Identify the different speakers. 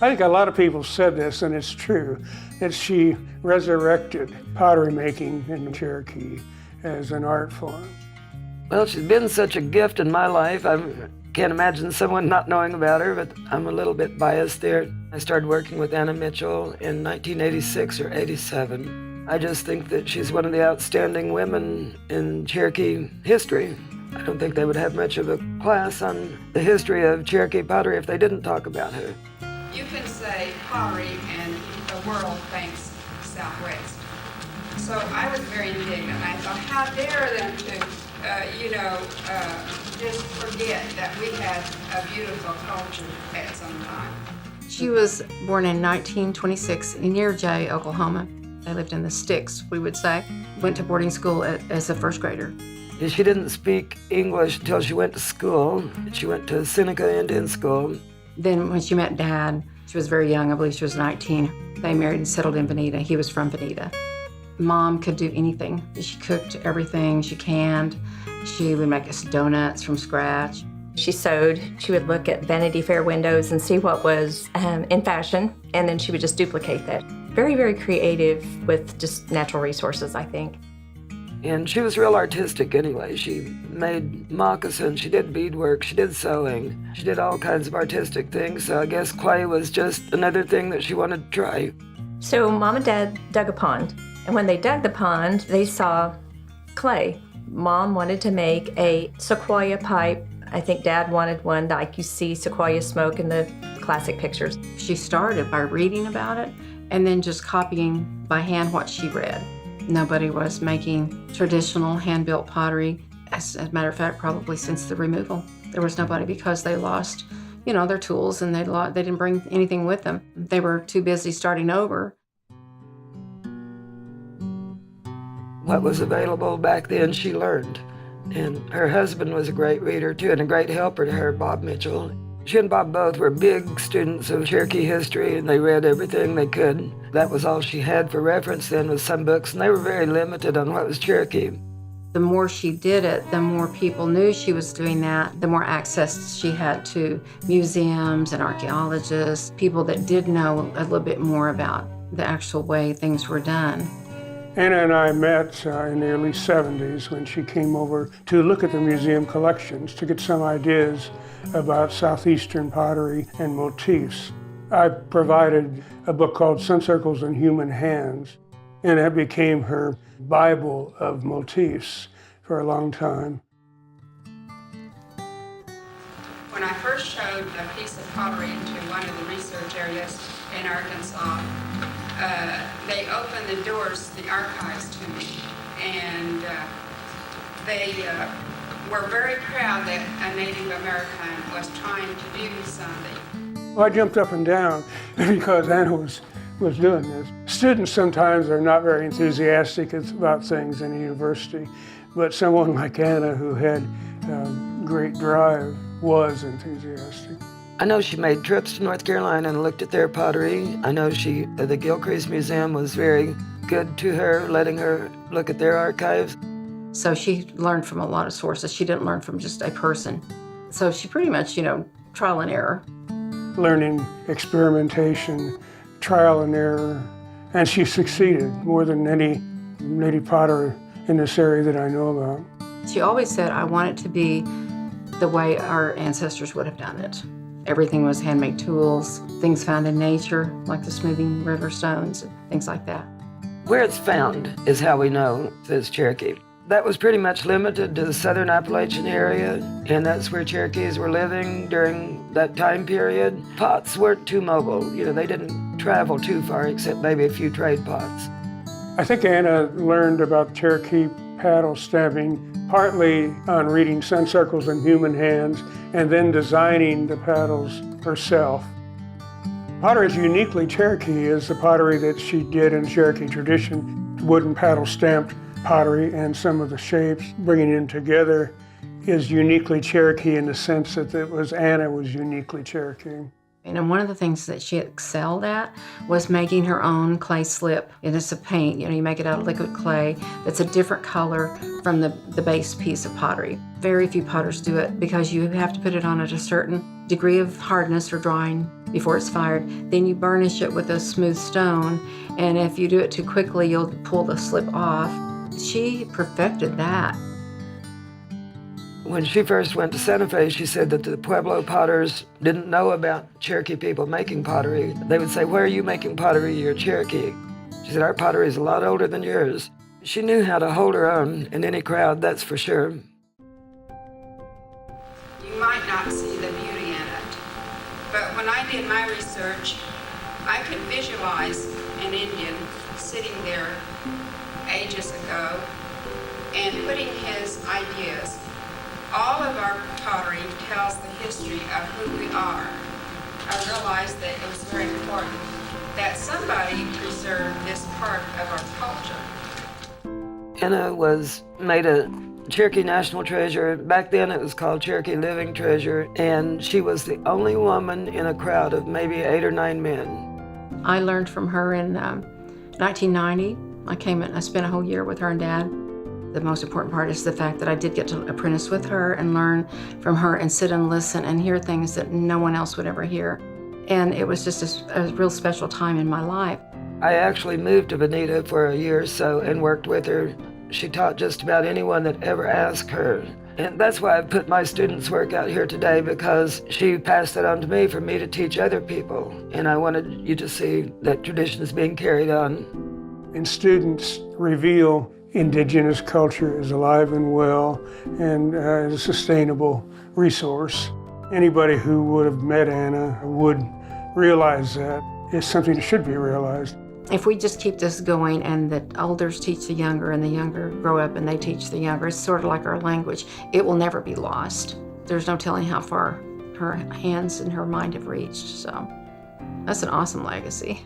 Speaker 1: I think a lot of people said this, and it's true, that she resurrected pottery making in Cherokee as an art form.
Speaker 2: Well, she's been such a gift in my life. I can't imagine someone not knowing about her, but I'm a little bit biased there. I started working with Anna Mitchell in 1986 or 87. I just think that she's one of the outstanding women in Cherokee history. I don't think they would have much of a class on the history of Cherokee pottery if they didn't talk about her.
Speaker 3: You can say pottery and the world thinks Southwest. So I was very indignant. I thought, how dare them to just forget that we had a beautiful culture at some time.
Speaker 4: She was born in 1926 in near Jay, Oklahoma. They lived in the sticks, we would say. Went to boarding school as a first grader.
Speaker 2: She didn't speak English until she went to school. She went to Seneca Indian School.
Speaker 4: Then when she met Dad, she was very young. I believe she was 19. They married and settled in Bonita. He was from Bonita. Mom could do anything. She cooked everything. She canned. She would make us donuts from scratch.
Speaker 5: She sewed. She would look at Vanity Fair windows and see what was in fashion, and then she would just duplicate that. Very, very creative with just natural resources, I think.
Speaker 2: And she was real artistic anyway. She made moccasins, she did beadwork, she did sewing, she did all kinds of artistic things. So I guess clay was just another thing that she wanted to try.
Speaker 5: So Mom and Dad dug a pond, and when they dug the pond, they saw clay. Mom wanted to make a sequoia pipe. I think Dad wanted one like you see sequoia smoke in the classic pictures.
Speaker 4: She started by reading about it and then just copying by hand what she read. Nobody was making traditional hand-built pottery, as a matter of fact, probably since the removal. There was nobody because they lost, their tools, and they didn't bring anything with them. They were too busy starting over.
Speaker 2: What was available back then, she learned. And her husband was a great reader too, and a great helper to her, Bob Mitchell. She and Bob both were big students of Cherokee history, and they read everything they could. That was all she had for reference then, was some books, and they were very limited on what was Cherokee.
Speaker 4: The more she did it, the more people knew she was doing that, the more access she had to museums and archaeologists, people that did know a little bit more about the actual way things were done.
Speaker 1: Anna and I met in the early 70s when she came over to look at the museum collections to get some ideas about southeastern pottery and motifs. I provided a book called Sun Circles in Human Hands, and that became her Bible of motifs for a long time.
Speaker 3: When I first showed a piece of pottery to one of the research areas in Arkansas, they opened the doors, the archives to me, and they were very proud that a Native American was trying to do something.
Speaker 1: Well, I jumped up and down because Anna was doing this. Students sometimes are not very enthusiastic about things in a university, but someone like Anna, who had great drive, was enthusiastic.
Speaker 2: I know she made trips to North Carolina and looked at their pottery. I know the Gilcrease Museum was very good to her, letting her look at their archives.
Speaker 4: So she learned from a lot of sources. She didn't learn from just a person. So she pretty much, trial and error.
Speaker 1: Learning, experimentation, trial and error, and she succeeded more than any native potter in this area that I know about.
Speaker 4: She always said, I want it to be the way our ancestors would have done it. Everything was handmade tools, things found in nature, like the smoothing river stones, and things like that.
Speaker 2: Where it's found is how we know it's Cherokee. That was pretty much limited to the southern Appalachian area, and that's where Cherokees were living during that time period. Pots weren't too mobile. They didn't travel too far, except maybe a few trade pots.
Speaker 1: I think Anna learned about Cherokee paddle stamping partly on reading Sun Circles in Human Hands and then designing the paddles herself. Pottery is uniquely Cherokee is the pottery that she did in Cherokee tradition, wooden paddle stamped pottery, and some of the shapes, bringing them together, is uniquely Cherokee in the sense that Anna was uniquely Cherokee.
Speaker 4: And one of the things that she excelled at was making her own clay slip. It is a paint, you make it out of liquid clay that's a different color from the base piece of pottery. Very few potters do it because you have to put it on at a certain degree of hardness or drying before it's fired. Then you burnish it with a smooth stone, and if you do it too quickly, you'll pull the slip off. She perfected that.
Speaker 2: When she first went to Santa Fe, she said that the Pueblo potters didn't know about Cherokee people making pottery. They would say, "Where are you making pottery? You're Cherokee." She said, "Our pottery is a lot older than yours." She knew how to hold her own in any crowd, that's for sure.
Speaker 3: You might not see the beauty in it, but when I did my research, I could visualize an Indian sitting there ages ago and putting his ideas. All of our pottery tells the history of who we are. I realized that it was very important that somebody preserve this part of our culture.
Speaker 2: Anna was made a Cherokee National Treasure. Back then it was called Cherokee Living Treasure, and she was the only woman in a crowd of maybe 8 or 9 men.
Speaker 4: I learned from her in 1990. I came and I spent a whole year with her and Dad. The most important part is the fact that I did get to apprentice with her and learn from her and sit and listen and hear things that no one else would ever hear. And it was just a real special time in my life.
Speaker 2: I actually moved to Bonita for a year or so and worked with her. She taught just about anyone that ever asked her. And that's why I put my students' work out here today, because she passed it on to me for me to teach other people. And I wanted you to see that tradition is being carried on.
Speaker 1: And students reveal Indigenous culture is alive and well and is a sustainable resource. Anybody who would have met Anna would realize that it's something that should be realized.
Speaker 4: If we just keep this going and the elders teach the younger and the younger grow up and they teach the younger, it's sort of like our language. It will never be lost. There's no telling how far her hands and her mind have reached. So that's an awesome legacy.